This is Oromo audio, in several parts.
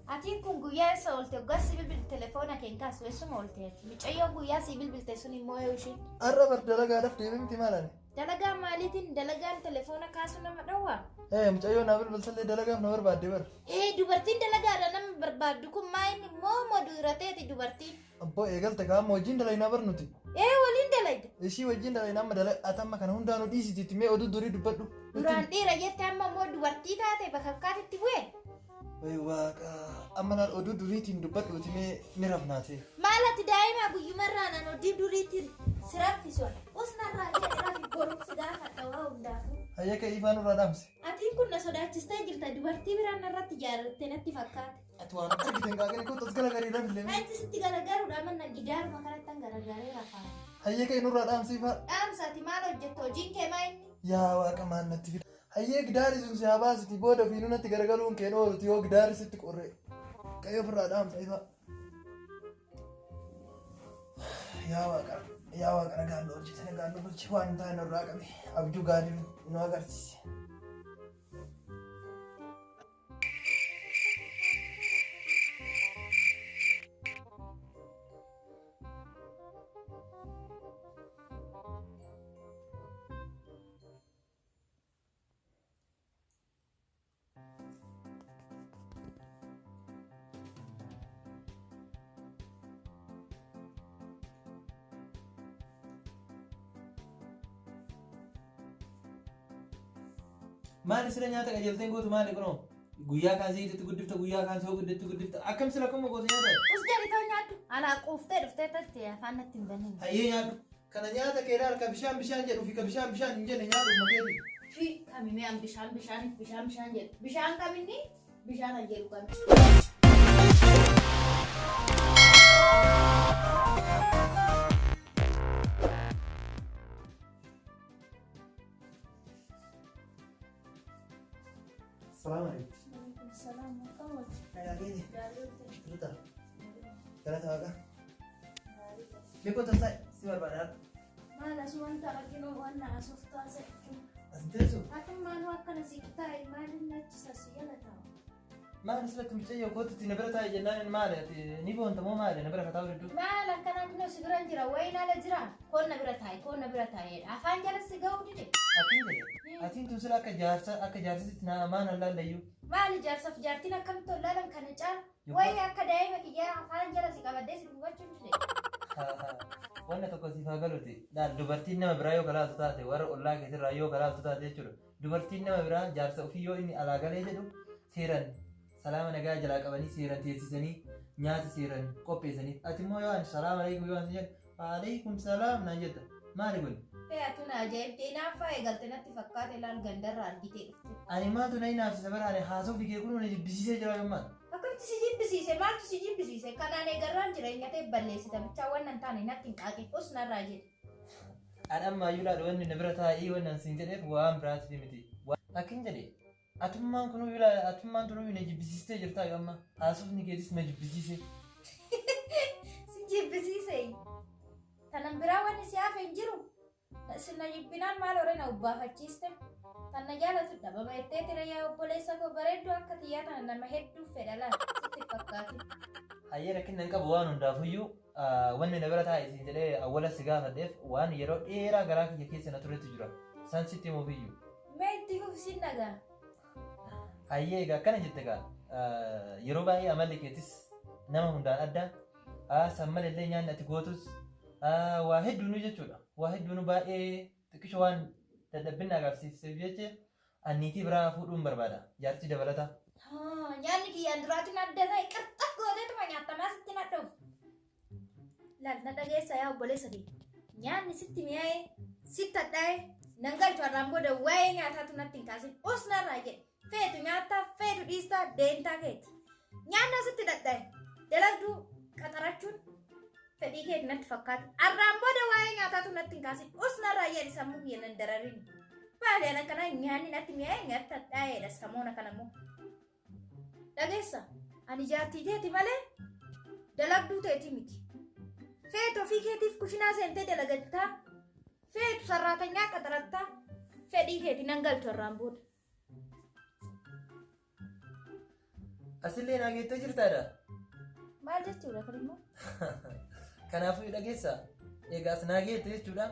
Atiin kun guyyaa isa oolte waggaa sibil telefoona keen kaasu eessuma oolteeti. Mucayyoo guyyaa sibil bilte sun immoo yoo isheen. Arra bar dalagaadhaaf deemee miti maalani? Dalagaa maaliitiin dalagaan telefoona kaasu nama dhawwaa? Mucayyoo naa bilbilsallee dalagaaf na barbaadde bar. Dubartiin dalagaadha nama barbaaddu kun maayini immoo modurateeti dubartiin. Abboo eegalte kaama wajjin dalaynaa bar nuti. Waliin dalayda. Ishii wajjin dalaynaa amma atamma kana hundaanuu dhiisitiitti mee oduu durii dubbadhu. Duraan dhiira jette amma immoo dubartii taate bakka akkaatitti bu'e. Waaqa amma naan oduu duriitiin dubbadhuuti mee ni rafnaate. Maalati daa'ima guyyumarraa naan oduu duriitiin si raffisu. Usnarraa jedhafi boruusi gaafa dhawaa hundaafu. Hayya ka'ii ifaan irraa dhaamse. Atiin kun na sodaachistee jirta dubartii biraan irratti ijaarrattee natti fakkaate. Ati waan argite hin gaagane kottas garagarii rafillee. Ati sitti garagaaruudha manna gidaaruma kanatti an garagaree rafaa. Hayya ka'ii nurraa dhaamse ifaa. Dhaamsaati maal hojjettu hojiin kee maayinni? Yaa waaqa maan natti fida. Hayyee gidaari sun si haa baasiti booda ofiinuu natti garagaluun keen ooluti yoo gidaari sitti qorre. Qe'ee ofirraa dhaamsa ifaa. Yaa waaqa nagaan hojjete nagaan bulche waan hin taane irraa qabe abjuu gaarii nu agarsiise. Maali sila nyaata qajeelteen gootu maali kunoo? Guyyaa kaan siititti guddifta guyyaa kaan soo guddifta akkam sila kuma gootu nyaata? Usjali nyaadhu anaa quuftee dhuftee tatti afaan natti hin banne. Hayyee nyaadhu. Kana nyaata keedhaa harka bishaan jedhu fi ka bishaan hin jenne nyaadhu makeeti. Fi kamimee an bishaan jedhu. Bishaan kaminni bishaan an jedhu kami. Assalamualaikum. Assalamualaikum. Kayak gini. Betul. Karena sama kah? Beko selesai si barbadan. Malas wanta arginu wanna asoftaa sekku. Asintesu. Atin maanu akkana sikitaa maalin nachi sasiyala ta'a. Maal sila tumchee kootu tina bira taa'e jennaan maali ati ni boonta moo maali na bira kataa walidduu. Maal akkana kunoo si biran jira wayina ala jira koon na bira taa'edha afaan jala si ga'uu dide. Atiin tun sila akka jaarsisitti na maan allaallayyuu. Maali jaarsaaf jaartiin akkamitti ollaalan kana caala wayi akka daa'ima kiyyaa afaan jala si qabaddee si dubbachuu dide. Wanna tokko siif haa galuuti. Dubartiin nama biraa yoo galaaltu taate warra ollaa keessirraa yoo galaaltu taate jechuudha. Dubartiin nama biraa jaarsa ofii yoo inni alaa galee jedhu seeran salaama nagaa jalaa qabanii seeran teessisanii nyaata seeran qopheessanii. Ati immoo yoo ani salaama alaikum yoo ani jedhu alaikum salaam naan jetta. Maali kun? Atuna ajaa'ibtee naafaa eegalte natti fakkaate laal gandarraa argitee dhufte. Ani maaltu na hinaafsisa baraane haasawfi kee kun na jibbisiisee jira yommaan. Akkamitti si jibbisiise maaltu si jibbisiise kanaan eegarraan jireenya ta'e balleessita bichaa waan hin taane natti hin qaaqe osnarraa jedhe. Adhammaa yuulaadha wanni na bira taa'ii wannan siin jedheef waan biraati miti. Akkin jedhe atummaan kunuu yuulaa atummaan tunuu na jibbisiistee jirtaa yommaa haasawfni keetis na jibbisiise. Si jibbisiise. Kanan biraa wanni si hafe hin jiru. Sina jibbinaan maal hore na ubbaafachiiste. Tanna jaalatu dhabama ettee tira yaa obboleessa koo bareedduu akka xiyyaa tana nama hedduu fedhala sitti fakkaatu. Hayyee rakkinna hin qabu waan hundaafuyyuu wanni na bira taa'e siin jedhee awwala si gaafadheef waan yeroo dheeraa garaa kiyya keessa na turetu jira. San sitti himuufiyyuu. Mee itti fufsin dhagaa. Hayyee egaa akkana jette egaa yeroo baay'ee amalli keetis nama hundaan adda. San malallee nyaanni ati gootus waa hedduunu jechuudha. Waa hedduunu baay'ee xiqqisho waan dadhabbina agarsiiseef jecha anniitii biraa fuudhuun barbaada. Jaarsi dabalata. Nyaanni kiyyaan duraatiin adda ta'e qarxaf gooteetuma nyaatamaa sitti na dhufu. Laal na dhageessa yaa obboleessa kee. Nyaanni sitti mi'aa'ee sitti hadhaa'ee nan galchu har'aan booda waa'ee nyaataatu natti hin kaasin osnarraa jedhe. Feetu nyaataa feetu dhiistaa deentaa keeti. Nyaanna sitti dhadhaa'e dalagduu qaxarachuun fedhii kee natti fakkaata. Har'aan booda waa'ee nyaataatu natti hin kaasin osnarraa jedhe sammuu biyya nan dararin. Baadiyaan akkana nyaanni natti mi'aa'ee nyaata hadhaa'eedha samoona kanammoo. Dhageessa ani jaartii teeti malee dalagduu teeti miti. Feetu ofii keetiif kushinaa seentee dalagattaa feetu sarraatanyaa qaxarattaa fedhii keeti nan galchu har'aan booda. Asillee naa geettee jirtaadha. Maal jechuudha kun immoo? Kanaafuu dhageessa. Eegaas naa geette jechuudha.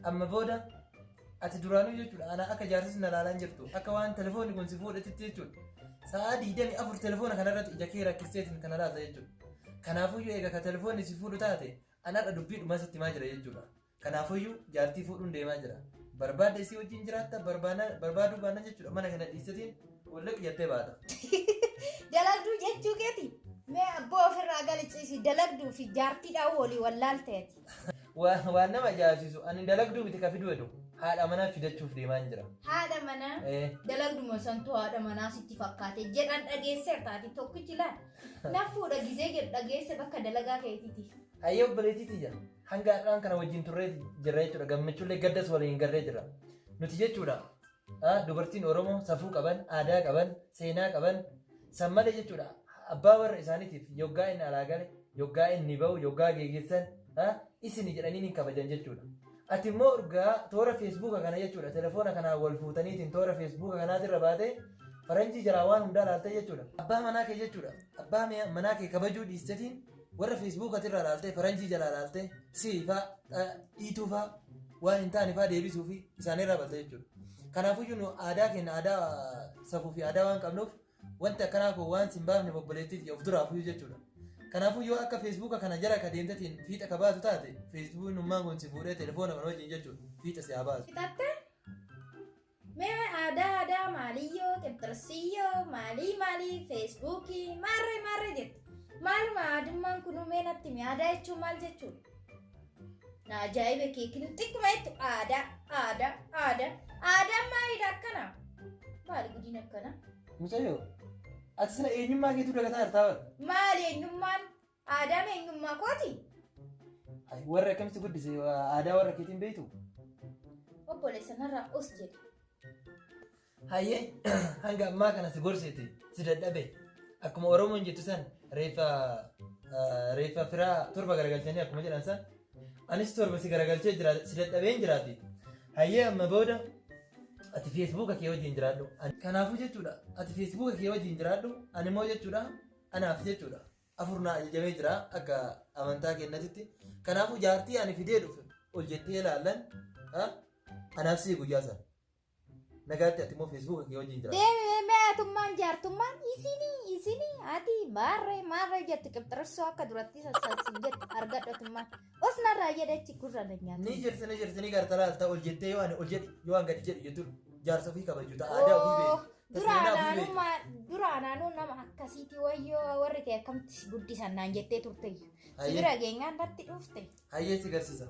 Amma booda ati duraanuu jechuudha. Ana akka jaarsis na laalaan jirtu. Akka waan telefoonni kun si fuudhatitti jechuudha. Sa'aa 24 telefoona kanarratti ija kee rakkiseetiin kana laata jechuudha. Kanaafuu eega ka telefoonni si fuudhu taate anarra dubbii dhumaa sitti himaa jira jechuudha. Kanaafuu jaartii fuudhuun deemaa jira. Barbaadde isii wajjin jiraatta barbaaduu baana jechuudha. Mana kana dhiisatiin walla qiyyattee baata. Dalagduu jechuu keeti. Mee abboo ofirraa galichiisi dalagduu fi jaartiidhaan walii wallaal ta'eeti. Waan nama ajaa'ibsiisu ani dalagduu miti ka fiduu jedhu haadha manaa fidachuuf deemaa jira. Haadha manaa dalagduma santuu haadha manaa sitti fakkaate jedhan dhageesseer taati tokkichi laal. Nafuudha gizee jedhu dhageesse bakka dalagaa keetiiti. Hayyee obboleettiiti jira. Hanga har'aan kana wajjin turree jirra jechuudha. Gammachuullee gaddas waliin garree jira. Nuti jechuudha. Dubartiin Oromoo safuu qaban, aadaa qaban, seenaa qaban, sammalee jechuudha. Abbaa warra isaaniitiif yoggaa inni alaa gale, yoggaa inni bahu, yoggaa geeggessan isin jedhanii ni kabajan jechuudha. Ati immoo urgaa toora feesbuuka kana jechuudha. Telefoona kanaan wal fuutaniitiin toora feesbuuka kanaatirra baatee faranjii jiraa waan hundaa laaltee jechuudha. Abbaa manaa kee jechuudha. Abbaa manaa kee kabajuu dhiistetiin warra feesbuukatirra laaltee faranjii jalaa laaltee siifaa dhiituufaa waan hin taanefaa deebisuufi isaanirraa balte jechuudha. Kanaafuu nu aadaa keenya aadaa safuu fi aadaa waan qabnuuf wanti akkanaa kun waan sin baafne obboleettiiti of duraafuu jechuudha. Kanaafuu yoo akka feesbuuka kana jala ka deemtatiin fiixa ka baatu taate feesbuuknummaan kun si fuudhee telefoona kana wajjin jechuudha fiixa si haa baasu. Fixattee? Mee aadaa maaliyyoo qibxirsiyyoo maalii feesbuukii maarree jettu. Maaluma aadummaan kunuu mee natti mi aadaa jechuun maal jechuudha? Na ajaa'iba keekiin xiqquma jettu aadaan maalidha akkana? Maali guddina akkana? Mucayyoo ati sila eenyummaa keetu dagataa jirtaa? Maali eenyummaan? Aadaan eenyummaa kooti? Warra akkamitti guddise aadaa warra keetiin beektu? Obboleessanarraa os jedhe. Hayyee hanga ammaa kana si gorseeti si dadhabe akkuma Oromoon jettu san reeffa firaa torba garagalchanii akkuma jedhan san anis torba si garagalchee si dadhabeen jiraati. Hayyee amma booda ati feesbuuka kee wajjin jiraadhu. Kanaafuu jechuudha ati feesbuuka kee wajjin jiraadhu ani immoo jechuudha anaaf jechuudha afurnaa ajajamee jira akka amantaa kennatitti. Kanaafuu jaartii ani fidee dhufe ol jettee ilaallan anaaf si guyyaa sana. Nagaatti ati immoo feesbuuka kee wajjin jiraadhu. Deemee meetummaan jaartummaan isinii ati maarree jetti qibxirsoo akka duratti sassaasin jettu argadhatummaan osnarraa jedhechi gurra nyaata. Ni jirtanii gartalaa ta'u ol jettee yoo ani ol jedhi yoo an gadi jedhu jettu jaarsa ofii kabaju ta'a aadaa ofii beeku. Duraanaanuu nama akkasiiti wayyoo warri kee akkamitti guddisan naan jettee turte. Sibira geenyaan natti dhufte. Hayyee si garsiisa.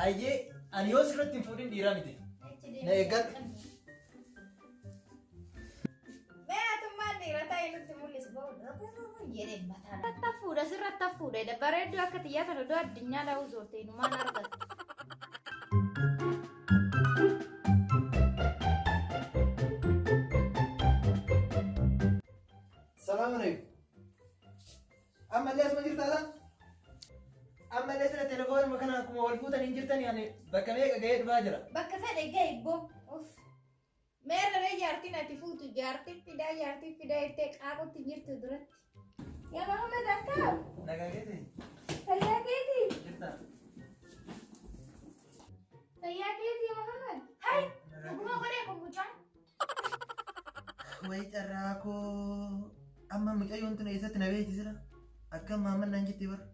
Hayyee ani yoo sirratti hin fuudhin dhiiraa miti. Na eeggadhu. Meetummaan dhiira ta'e nutti mul'isu bahuudha jedhee mataan. Rattafuudha sirrattafuudha bareedduu akka xiyyaa kana iddoo addunyaa dhaa'uu zoortee numaan argatu. Salaam alaikum. Ammallee asuma jirtaa? Ammallee sira telefoonuma kana akkuma wal fuutanii jirtanii ani bakka meeqa gahee dhufaa jira? Bakka fedhe gahe boo. Meerree jaartiin ati fuutu jaartiin fidaa jettee qaaqutti jirtu duratti. Yaa Mahammed akka? Nagaa keeti? Fayyaa keeti? Jirtaa? Fayyaa keeti yaa Mahammed? Hai! Dhuguma godhee kun mucaan? Wayi carraa koo amma mucayyoon tun eessatti na beekti jira? Akka maamman naan jettee bara.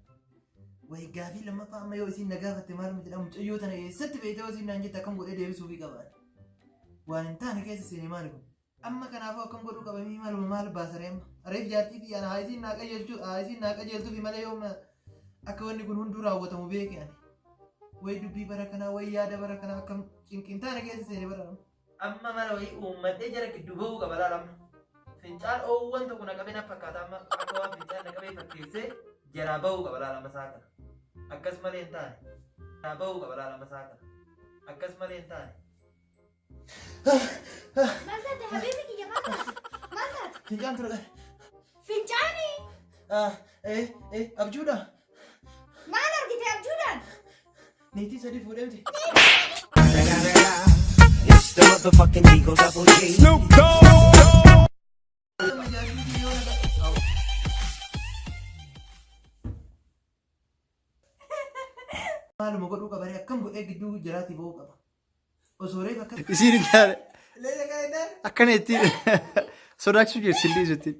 Wayi gaafii lammaffaa amma yoo isiin na gaafatte maaluma jedhamu mucayyoo tana eessatti beektee yoo isiin naan jette akkam godhee deebisuufii qabaadha. Waan hin taane keessa seenee maali kun? Amma kanaafuu akkam godhuu qabamii maaluma maal baasaree amma? Reef jaartii fi ana haayisiin naa qajeelchuu fi malee yooma akka wanni kun hunduu raawwatamu beeke ani. Wayi dubbii bara kanaa wayi yaada bara kanaa akkam cinqiin taane keessa seenee bara. Amma mala wayii uummadhee jara gidduu bahuu qaba laala. Fincaan oowwan tokko naqabee na fakkaata amma akka waan fincaan naqabee fakkeessee jaraa bahuu qaba laala masaa kana. Akkas malee hin taane. Jaraa bahuu qaba laala masaa kana. Akkas malee hin taane. Maal taate habiibi kiyya maal taate? Fincaan ture. Fincaanii? Abjuudha. Maal argite abjuudhaan? Niitii sadii fuudhemti. It's the motherfucking Eagle Double G. Snoop Dogg. Maaluma godhuu qaba akkam godhee gidduu jiraatii ba'uu qaba. Osoo reef akka Isiin gaara leela gaa'eedhaan akkana itti sodaachisuu jirti sillee isutti.